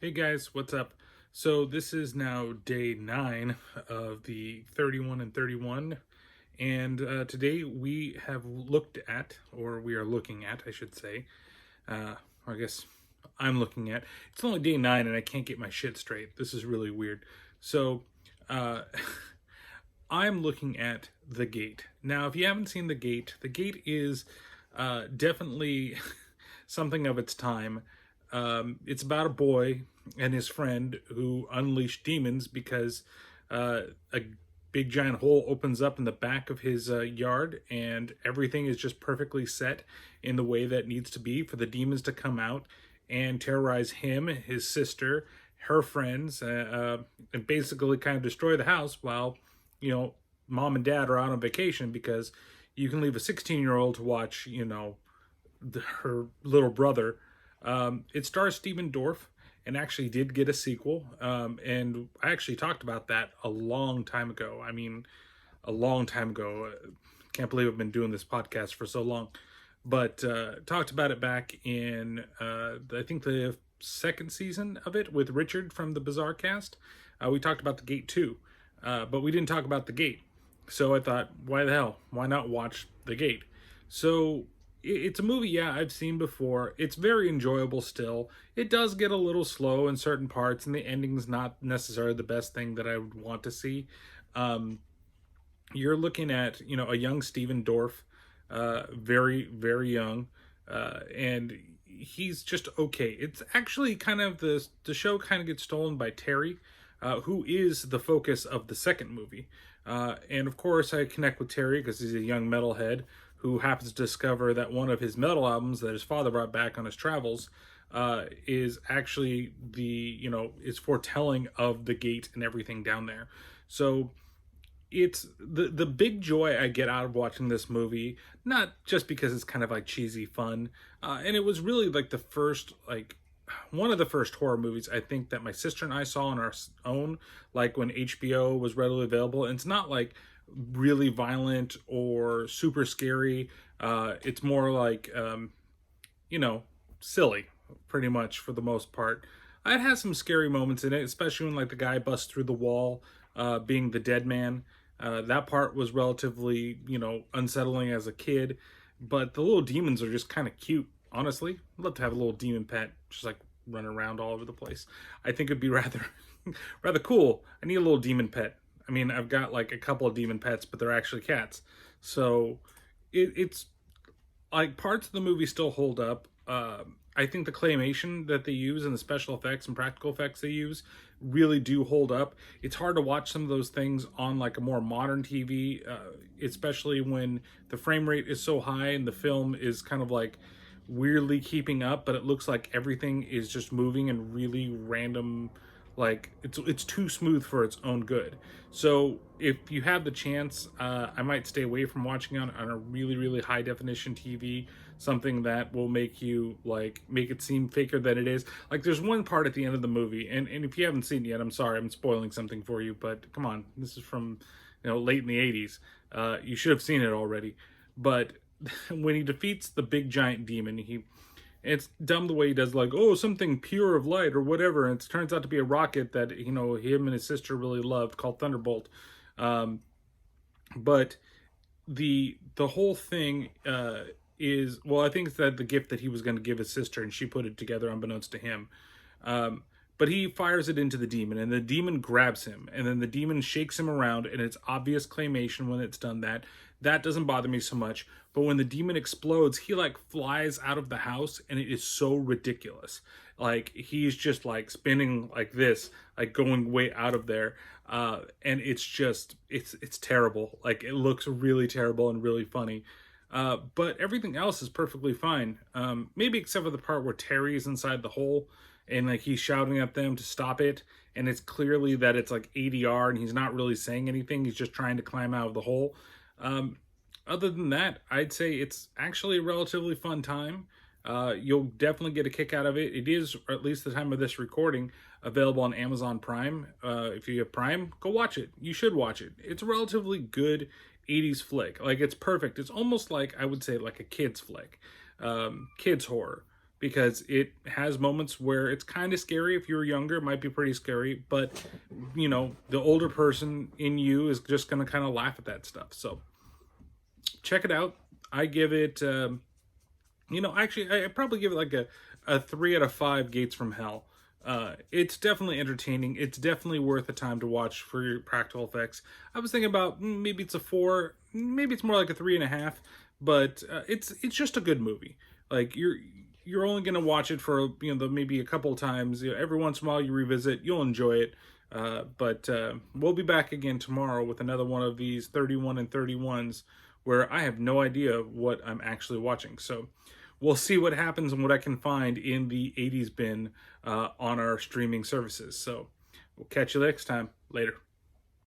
Hey guys, what's up? So this is now day 9 of the 31 and 31, and today we have looked at, or we are looking at, I should say, or I guess I'm looking at. It's only day 9 and I can't get my shit straight. This is really weird. So uh, I'm looking at The Gate. Now, if you haven't seen The Gate is definitely something of its time. It's about a boy and his friend who unleash demons because a big giant hole opens up in the back of his yard, and everything is just perfectly set in the way that needs to be for the demons to come out and terrorize him, his sister, her friends, and basically kind of destroy the house while mom and dad are out on vacation, because you can leave a 16-year-old to watch her little brother. It stars Steven Dorff and actually did get a sequel. And I actually talked about that a long time ago. I mean, a long time ago. Can't believe I've been doing this podcast for so long. But talked about it back in, I think, the second season of it with Richard from the Bizarre Cast. We talked about The Gate 2, but we didn't talk about The Gate. So I thought, why the hell? Why not watch The Gate? So it's a movie, yeah, I've seen before. It's very enjoyable still. It does get a little slow in certain parts, and the ending's not necessarily the best thing that I would want to see. Um, you're looking at, a young Steven Dorff, very, very young, and he's just okay. It's actually kind of the show kind of gets stolen by Terry, who is the focus of the second movie. And of course, I connect with Terry because he's a young metalhead who happens to discover that one of his metal albums that his father brought back on his travels is actually is foretelling of the gate and everything down there. So it's the big joy I get out of watching this movie, not just because it's kind of like cheesy fun, and it was really like the first, like, one of the first horror movies I think that my sister and I saw on our own, like when HBO was readily available. And it's not like really violent or super scary. It's more like silly, pretty much, for the most part. It has some scary moments in it, especially when, like, the guy busts through the wall, being the dead man. That part was relatively, unsettling as a kid. But the little demons are just kind of cute, honestly. I'd love to have a little demon pet, just like running around all over the place. I think it'd be rather, rather cool. I need a little demon pet. I mean, I've got like a couple of demon pets, but they're actually cats. So it's like parts of the movie still hold up. I think the claymation that they use and the special effects and practical effects they use really do hold up. It's hard to watch some of those things on like a more modern TV, especially when the frame rate is so high and the film is kind of like weirdly keeping up, but it looks like everything is just moving in really random, like it's too smooth for its own good. So if you have the chance, I might stay away from watching on a really, really high definition TV, something that will make you like make it seem faker than it is. Like, there's one part at the end of the movie, and if you haven't seen it yet, I'm sorry, I'm spoiling something for you, but come on, this is from late in the 80s. You should have seen it already. But when he defeats the big giant demon, it's dumb the way he does, like, oh, something pure of light or whatever, and it turns out to be a rocket that him and his sister really loved, called Thunderbolt. But the whole thing is, well, I think it's that the gift that he was going to give his sister, and she put it together unbeknownst to him. But he fires it into the demon, and the demon grabs him, and then the demon shakes him around, and it's obvious claymation when it's done that. That doesn't bother me so much. But when the demon explodes, he like flies out of the house, and it is so ridiculous. Like, he's just like spinning like this, like going way out of there. And it's just, it's terrible. Like, it looks really terrible and really funny. But everything else is perfectly fine. Maybe except for the part where Terry is inside the hole and like he's shouting at them to stop it, and it's clearly that it's like ADR and he's not really saying anything. He's just trying to climb out of the hole. Other than that, I'd say it's actually a relatively fun time. You'll definitely get a kick out of it. It is, or at least the time of this recording, available on Amazon Prime. If you have Prime, go watch it. You should watch it. It's a relatively good 80s flick. Like, it's perfect. It's almost like, I would say, like a kid's flick. Kids horror. because it has moments where it's kind of scary. If you were younger, it might be pretty scary, but you know, the older person in you is just going to kind of laugh at that stuff. So check it out. I give it, you know, actually, I probably give it like a 3 out of 5 Gates from Hell. It's definitely entertaining. It's definitely worth the time to watch for your practical effects. I was thinking about maybe it's a 4, maybe it's more like a 3.5, but it's just a good movie. Like you're only gonna watch it for, you know, maybe a couple of times. You know, every once in a while you revisit, you'll enjoy it. But we'll be back again tomorrow with another one of these 31 and 31s where I have no idea what I'm actually watching. So we'll see what happens and what I can find in the 80s bin on our streaming services. So we'll catch you next time. Later.